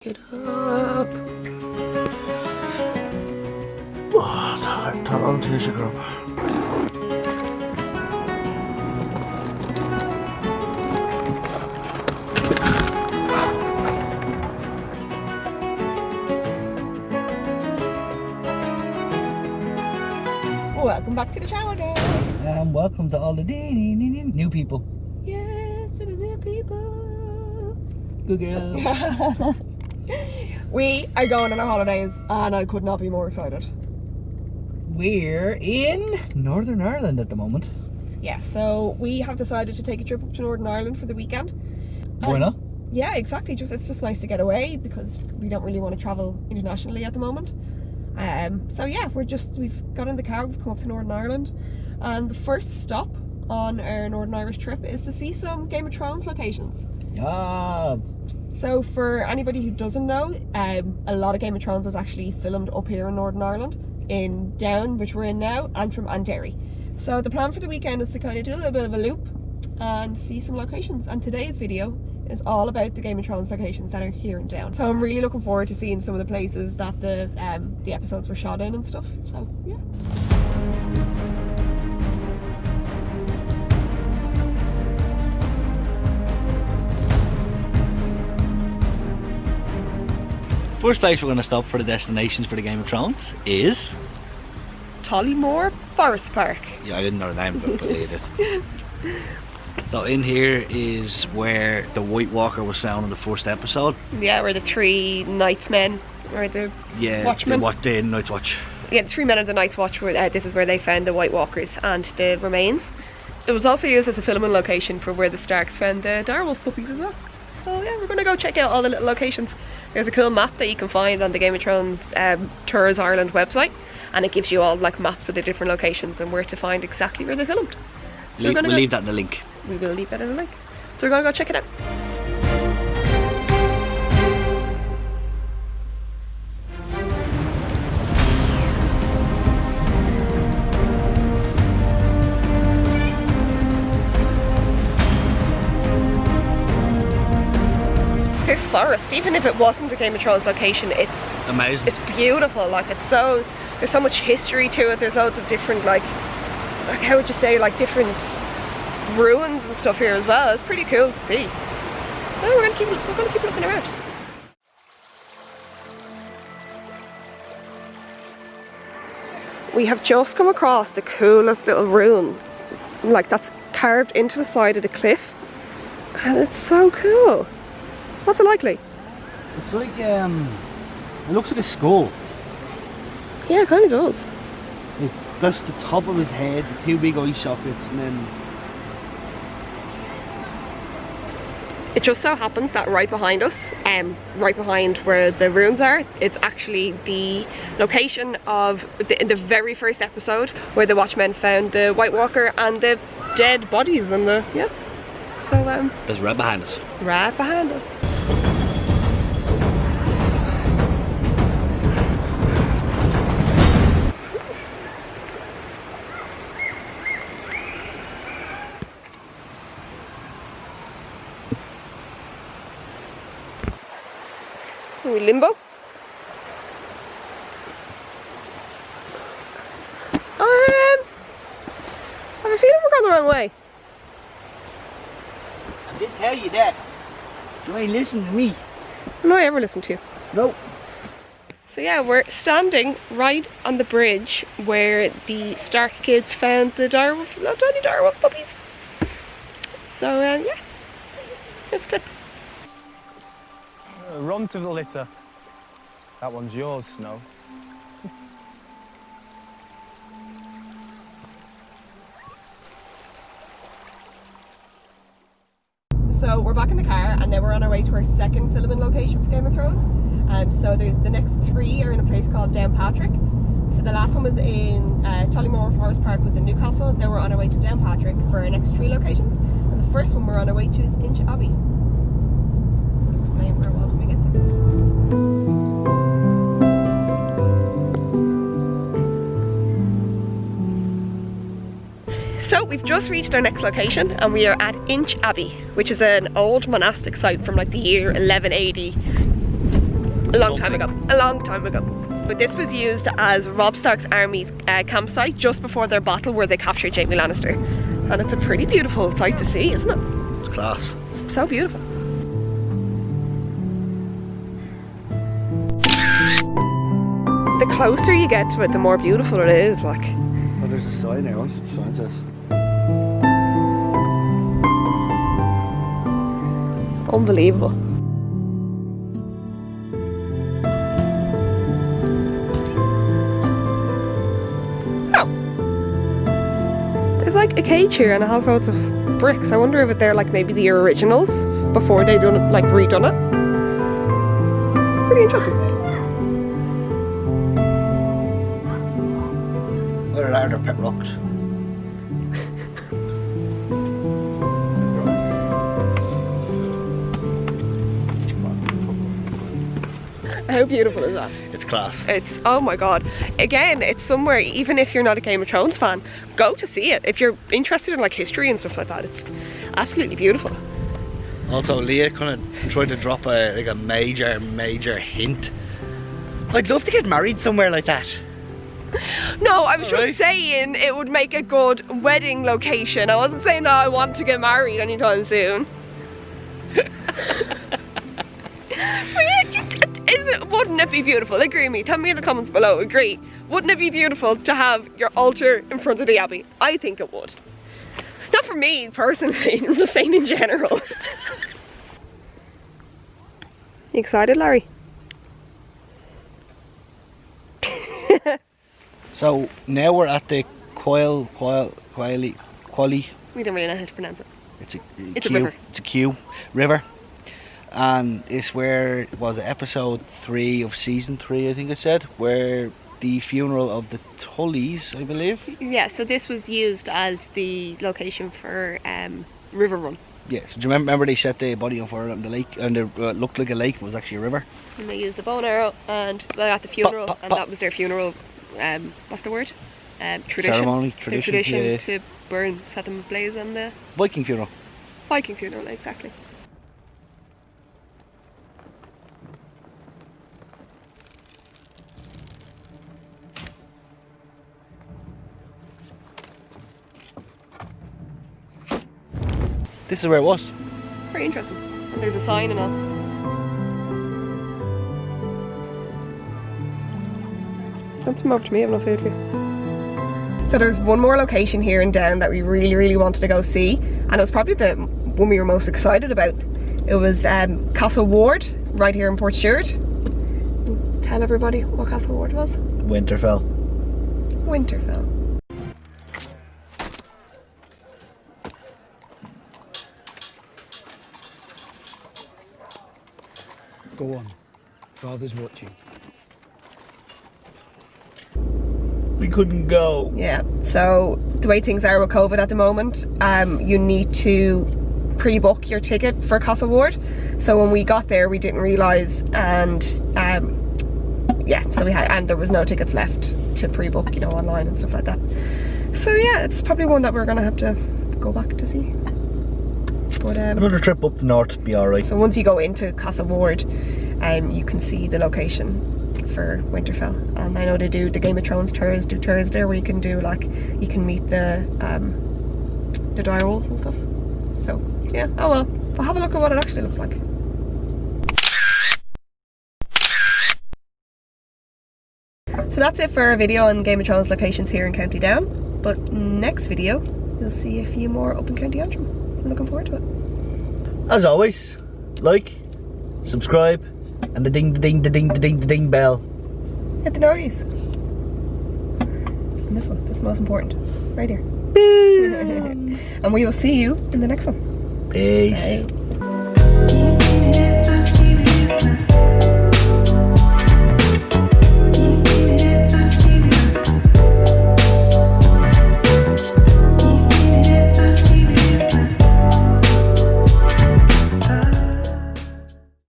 Get up. Ta an tuaise go. Welcome back to the channel again. And welcome to all the new people. Yes, to the new people. Good girl. We are going on our holidays and I could not be more excited. We're in Northern Ireland at the moment. Yeah, so we have decided to take a trip up to Northern Ireland for the weekend. Why not? Yeah, exactly. It's just nice to get away because we don't really want to travel internationally at the moment. So yeah, we've got in the car, we've come up to Northern Ireland, and the first stop on our Northern Irish trip is to see some Game of Thrones locations. Yes. So for anybody who doesn't know, a lot of Game of Thrones was actually filmed up here in Northern Ireland, in Down, which we're in now, Antrim and Derry. So the plan for the weekend is to kind of do a little bit of a loop and see some locations, and today's video is all about the Game of Thrones locations that are here in Down. So I'm really looking forward to seeing some of the places that the episodes were shot in and stuff, so yeah. First place we're going to stop for the destinations for the Game of Thrones is... Tollymore Forest Park. Yeah, I didn't know the name, but I did. So in here is where the White Walker was found in the first episode. Yeah, where the three Night's Men, or the Watchmen. The Night's Watch. Yeah, the three men of the Night's Watch, this is where they found the White Walkers and the remains. It was also used as a filming location for where the Starks found the direwolf puppies as well. So yeah, we're going to go check out all the little locations. There's a cool map that you can find on the Game of Thrones Tours Ireland website, and it gives you all like maps of the different locations and where to find exactly where they filmed. So We'll leave that in the link. We will leave that in the link. So we're going to go check it out. This forest, even if it wasn't a Game of Thrones location, it's amazing. It's beautiful. Like there's so much history to it. There's loads of different like how would you say, like different ruins and stuff here as well. It's pretty cool to see. So we're gonna keep looking around. We have just come across the coolest little ruin, like that's carved into the side of the cliff, and it's so cool. What's it likely? It's like it looks like a skull. Yeah, it kind of does. That's the top of his head, the two big eye sockets, and then it just so happens that right behind us, right behind where the ruins are, it's actually the location of in the very first episode where the Watchmen found the White Walker and the dead bodies and the So There's right behind us. Right behind us. Are we limbo? I have a feeling we're going the wrong way. I did tell you that. You ain't listen to me. No, I ever listened to you. Nope. So yeah, we're standing right on the bridge where the Stark kids found the direwolf, little tiny direwolf puppies. So yeah, here's a clip. Run to the litter. That one's yours, Snow. So we're back in the car and now we're on our way to our second filming location for Game of Thrones. So there's the next three are in a place called Downpatrick. So the last one was in Tollymore Forest Park, was in Newcastle. Now we're on our way to Downpatrick for our next three locations. And the first one we're on our way to is Inch Abbey. I'll explain where it was when we get there. So we've just reached our next location and we are at Inch Abbey, which is an old monastic site from like the year 1180. A long time ago. A long time ago. But this was used as Robb Stark's army's campsite just before their battle where they captured Jaime Lannister. And it's a pretty beautiful sight to see, isn't it? It's class. It's so beautiful. The closer you get to it, the more beautiful it is. Like, Oh, there's a sign there. I want you to sign this. unbelievable. Oh, there's like a cage here, and it has loads of bricks. I wonder if they're like maybe the originals before they done it, like redone it. Pretty interesting. Where are their pet rocks? How beautiful is that? It's class. It's, oh my god. Again, it's somewhere, even if you're not a Game of Thrones fan, go to see it. If you're interested in like history and stuff like that, it's absolutely beautiful. Also, Leah kind of tried to drop a major hint. I'd love to get married somewhere like that. No, I was just Alright. saying it would make a good wedding location. I wasn't saying that I want to get married anytime soon. Wouldn't it be beautiful? Agree with me. Tell me in the comments below. Agree. Wouldn't it be beautiful to have your altar in front of the Abbey? I think it would. Not for me personally, I'm just saying in general. You excited, Larry? So now we're at the Quaili. We don't really know how to pronounce it. It's a It's a river. It's a Q river, and it's where was it episode 3 of season 3? I think it said where the funeral of the Tullys, I believe. Yeah, so this was used as the location for River Run. Yeah. So do you remember they set the body on fire on the lake, and it looked like a lake, it was actually a river. And they used the bow and arrow, and they at the funeral, and that was their funeral. What's the word? Tradition. Ceremony, Their tradition. Yeah. to burn, set them ablaze on the Viking funeral. Viking funeral, exactly. This is where it was. Very interesting. And there's a sign and all. Don't come over to me, I have no food for you. So there's one more location here in Down that we really wanted to go see, and it was probably the one we were most excited about. It was Castle Ward, right here in Portstewart. Tell everybody what Castle Ward was. Winterfell. Winterfell. Go on. Father's watching. We couldn't go. Yeah, so the way things are with COVID at the moment, you need to pre-book your ticket for Castle Ward. So when we got there, we didn't realise, and yeah, so and there was no tickets left to pre-book, you know, online and stuff like that. So yeah, it's probably one that we're gonna have to go back to see. But Another trip up the north would be alright. so once you go into Castle Ward, you can see the location for Winterfell, and I know they do the Game of Thrones tours, do tours there where you can do like, you can meet the direwolves and stuff. So yeah, oh well, we'll have a look at what it actually looks like. So that's it for our video on Game of Thrones locations here in County Down, but next video you'll see a few more up in County Antrim. I'm looking forward to it. As always, like, subscribe, and the ding bell. Hit the noties. And this one, that's the most important. Right here. And we will see you in the next one. Peace. Bye.